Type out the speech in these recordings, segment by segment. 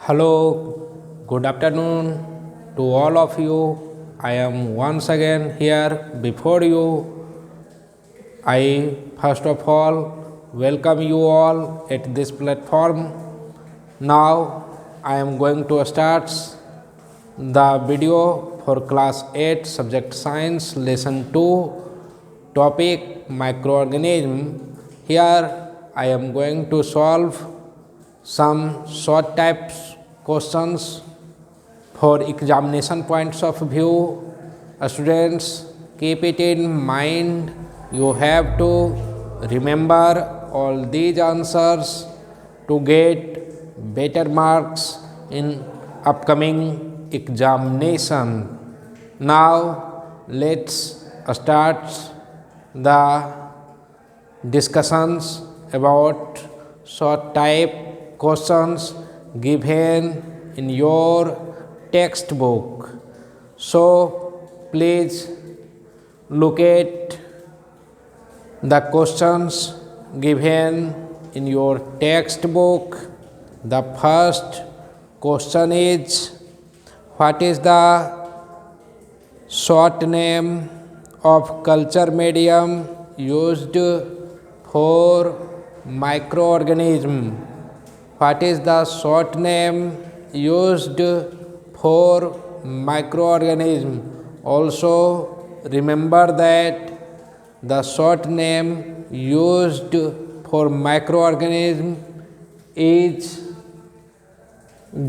Hello, good afternoon to all of you. I am once again here before you. I first of all welcome you all at this platform. Now I am going to start the video for class 8 subject science lesson 2 topic microorganism. Here I am going to solve some short types questions for examination points of view. Students, keep it in mind. You have to remember all these answers to get better marks in upcoming examination. Now let's start the discussions about short type questions given in your textbook. So please look at the questions given in your textbook. The first question is, what is the short name of culture medium used for microorganism? What is the short name used for microorganism? Also remember that the short name used for microorganism is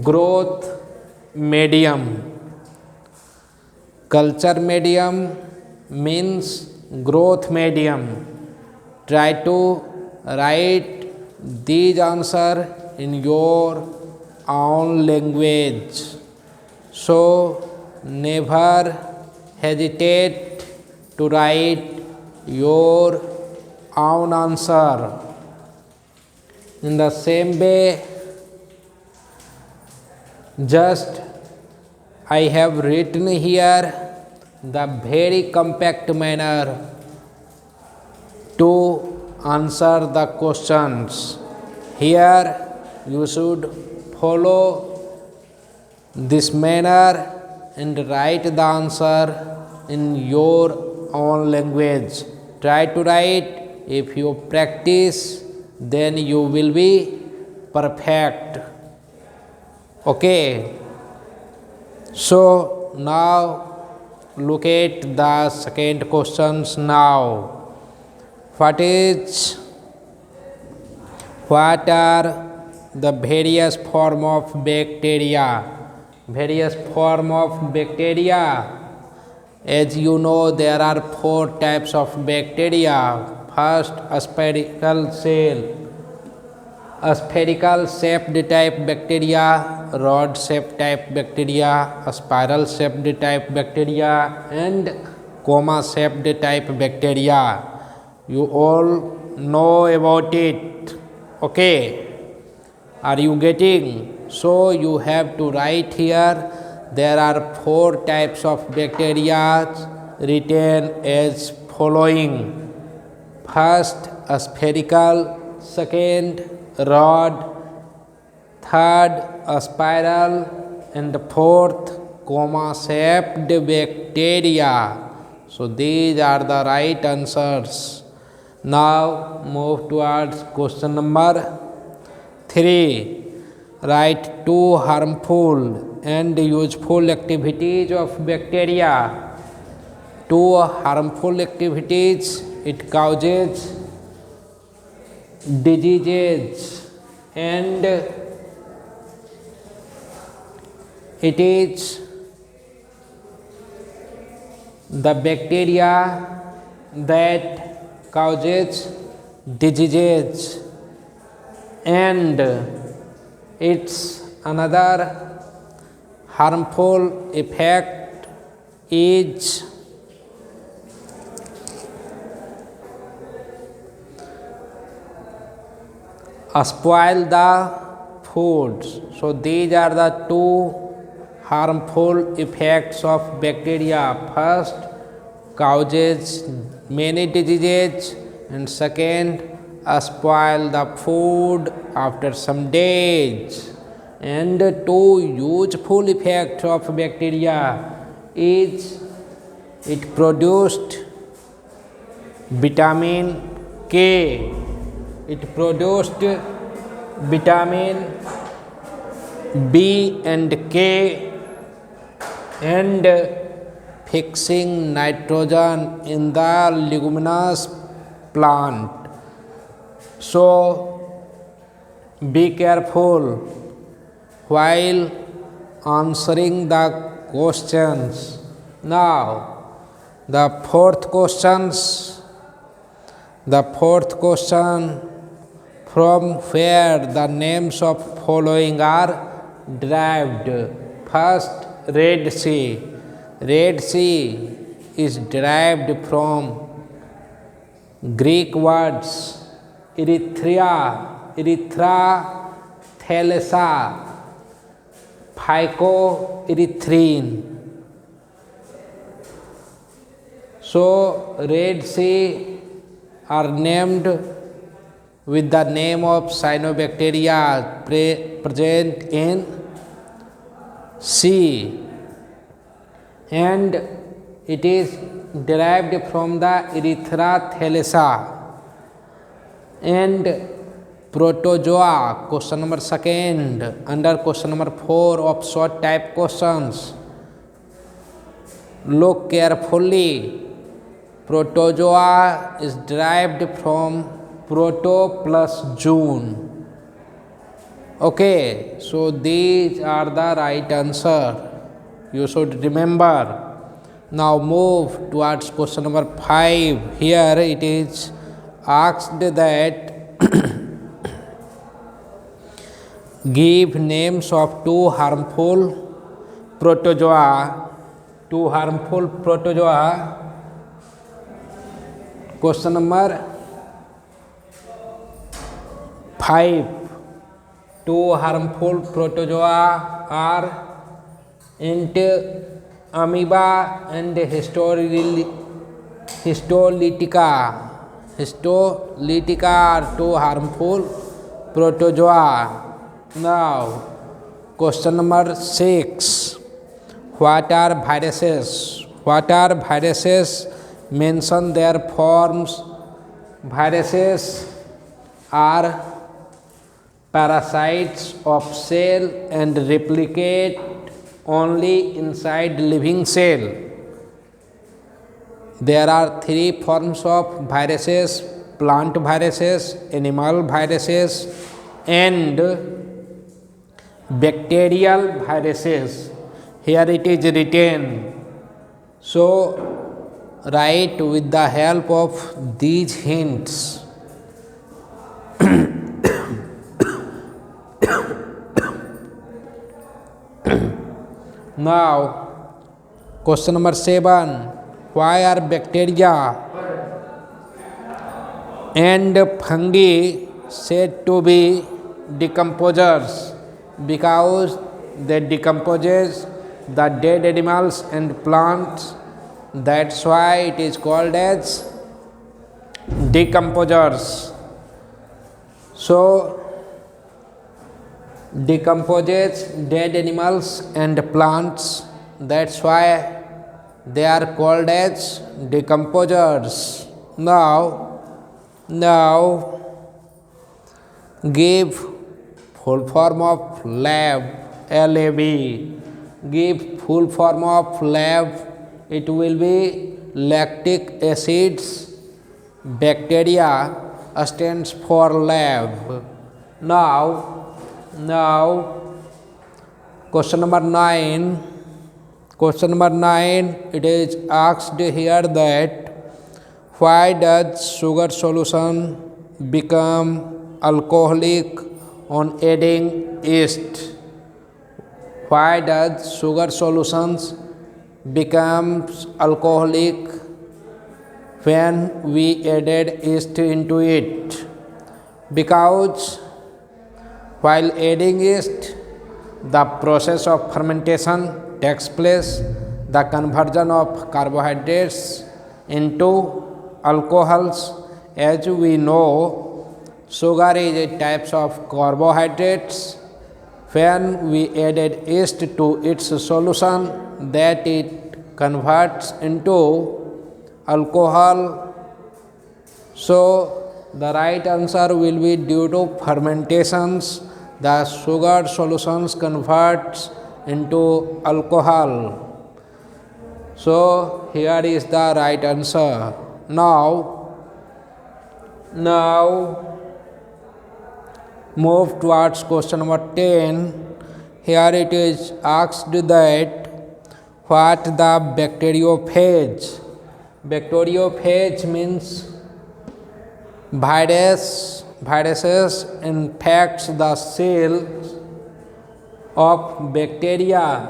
growth medium. Culture medium means growth medium. Try to write these answers in your own language. So never hesitate to write your own answer. In the same way, just I have written here the very compact manner to answer the questions. Here you should follow this manner and write the answer in your own language. Try to write. If you practice, then you will be perfect. Okay. So now look at the second questions now. What are the various form of bacteria? Various form of bacteria. As you know, there are 4 types of bacteria. First, a spherical shaped type bacteria, rod shaped type bacteria, a spiral shaped type bacteria, and comma shaped type bacteria. You all know about it. Okay, are you getting? So you have to write here there are 4 types of bacteria written as following. First, a spherical, second, rod, third, a spiral, and fourth, comma shaped bacteria. So these are the right answers. Now move towards question number 3. Write 2 harmful and useful activities of bacteria. 2 harmful activities: it causes diseases and it is the bacteria that causes diseases, and its another harmful effect is spoil the foods. So these are the 2 harmful effects of bacteria. First, causes many diseases, and second, spoil the food after some days. And two useful effects of bacteria is it produced vitamin K. It produced vitamin B and K and fixing nitrogen in the leguminous plant. So be careful while answering the questions. Now the fourth question, from where the names of following are derived. First, Red Sea. Red Sea is derived from Greek words Erythra, Thalassa, phycoerythrin. So Red Sea are named with the name of cyanobacteria present in sea, and it is derived from the Erythra Thalassa. And protozoa, question number second, under question number 4 of short type questions. Look carefully. Protozoa is derived from proto plus June. Okay, so these are the right answer. You should remember. Now move towards question number 5. Here it is asked that give names of two harmful protozoa. Question number 5. Two harmful protozoa are amoeba and histolytica. Histolytica are two harmful protozoa. Now, question number 6. What are viruses? Mention their forms. Viruses are parasites of cell and replicate only inside living cell. There are 3 forms of viruses: plant viruses, animal viruses, and bacterial viruses. Here it is written. So write with the help of these hints. Now, question number 7. Why are bacteria and fungi said to be decomposers? Because they decompose the dead animals and plants. That's why it is called as decomposers. So decomposes dead animals and plants. That's why they are called as decomposers. Now give full form of lab. LAB. Give full form of lab. It will be lactic acids bacteria stands for lab. Now question number 9. It is asked here that why does sugar solution become alcoholic on adding yeast? Why does sugar solutions becomes alcoholic when we added yeast into it? Because while adding yeast, the process of fermentation takes place, the conversion of carbohydrates into alcohols. As we know, sugar is a type of carbohydrates When we added yeast to its solution, that it converts into alcohol. So the right answer will be due to fermentations, the sugar solutions converts into alcohol. So here is the right answer. Now move towards question number 10. Here it is asked that what the bacteriophage. Bacteriophage means viruses infects the cells of bacteria.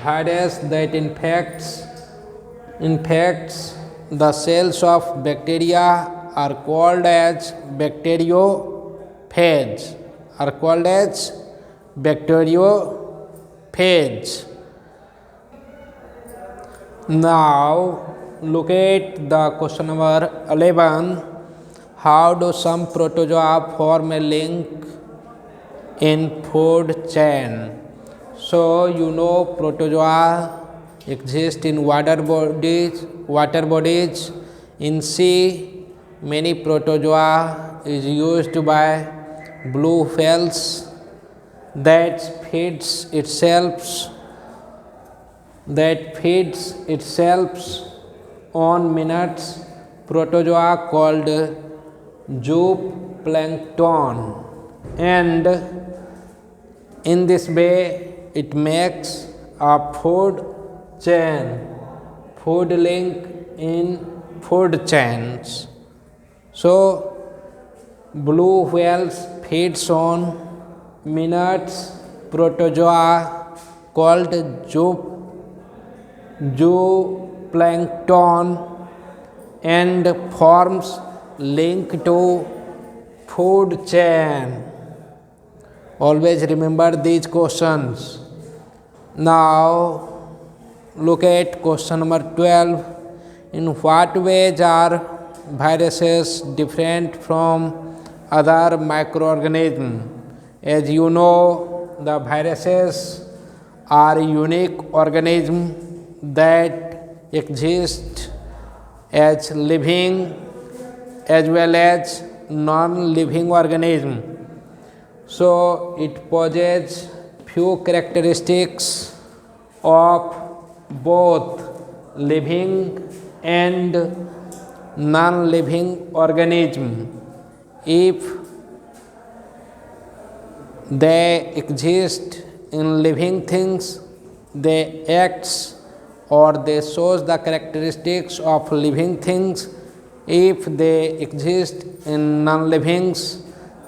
Virus that infects the cells of bacteria are called as bacteriophage. Now look at the question number 11. How do some protozoa form a link in food chain? So you know protozoa exist in water bodies. In sea, many protozoa is used by blue whales that feeds itself on minutes protozoa called zooplankton, and in this way it makes a food link in food chains. So blue whales feeds on minutes protozoa called zooplankton and forms link to food chain. Always remember these questions. Now look at question number 12. In what ways are viruses different from other microorganisms? As you know, the viruses are unique organisms that exist as living as well as non-living organisms. So it possesses few characteristics of both living and non-living organism. If they exist in living things, they act or they shows the characteristics of living things. If they exist in non-living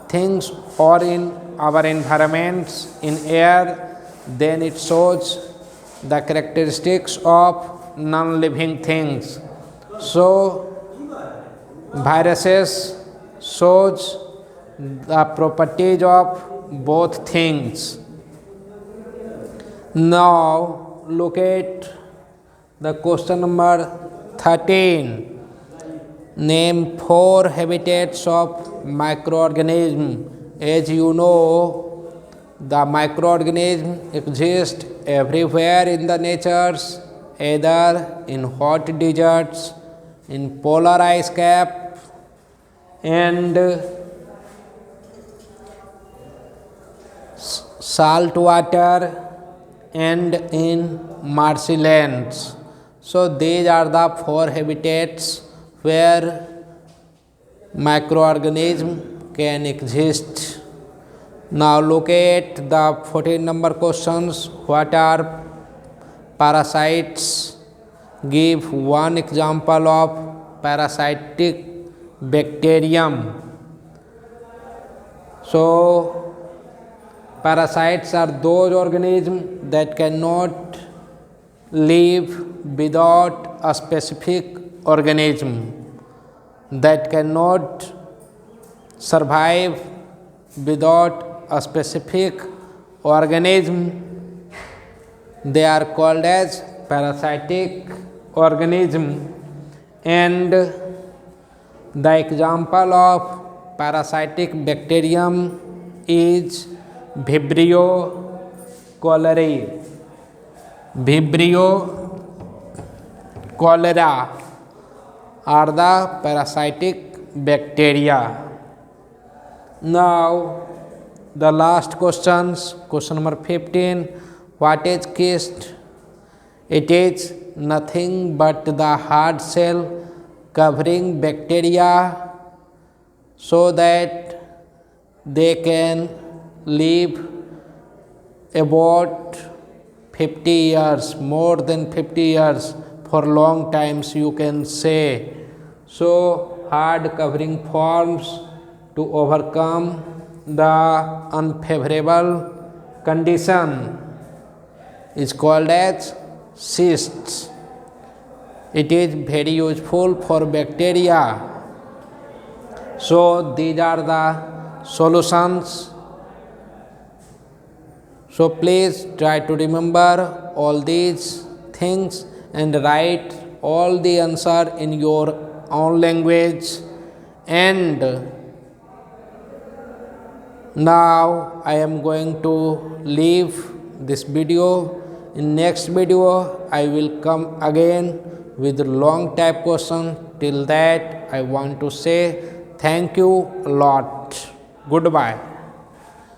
things or in our environments, in air, then it shows the characteristics of non-living things. So viruses shows the properties of both things. Now look at the question number 13. Name 4 habitats of microorganisms. As you know, the microorganisms exist everywhere in the natures, either in hot deserts, in polar ice cap, and salt water, and in marshy lands. So these are the 4 habitats where microorganisms can exist. Now look at the 14 number questions. What are parasites? Give one example of parasitic bacterium. So parasites are those organisms that cannot live without a specific organism, that cannot survive without a specific organism. They are called as parasitic organism. And the example of parasitic bacterium is Vibrio cholerae, Vibrio cholera are the parasitic bacteria. Now the last questions, question number 15. What is cyst? It is nothing but the hard shell covering bacteria so that they can live about 50 years, more than 50 years, for long times you can say. So hard covering forms to overcome the unfavorable condition is called as cysts. It is very useful for bacteria. So these are the solutions. So please try to remember all these things and write all the answer in your own language. And now I am going to leave this video. In next video I will come again with long type question. Till that I want to say thank you a lot. Goodbye.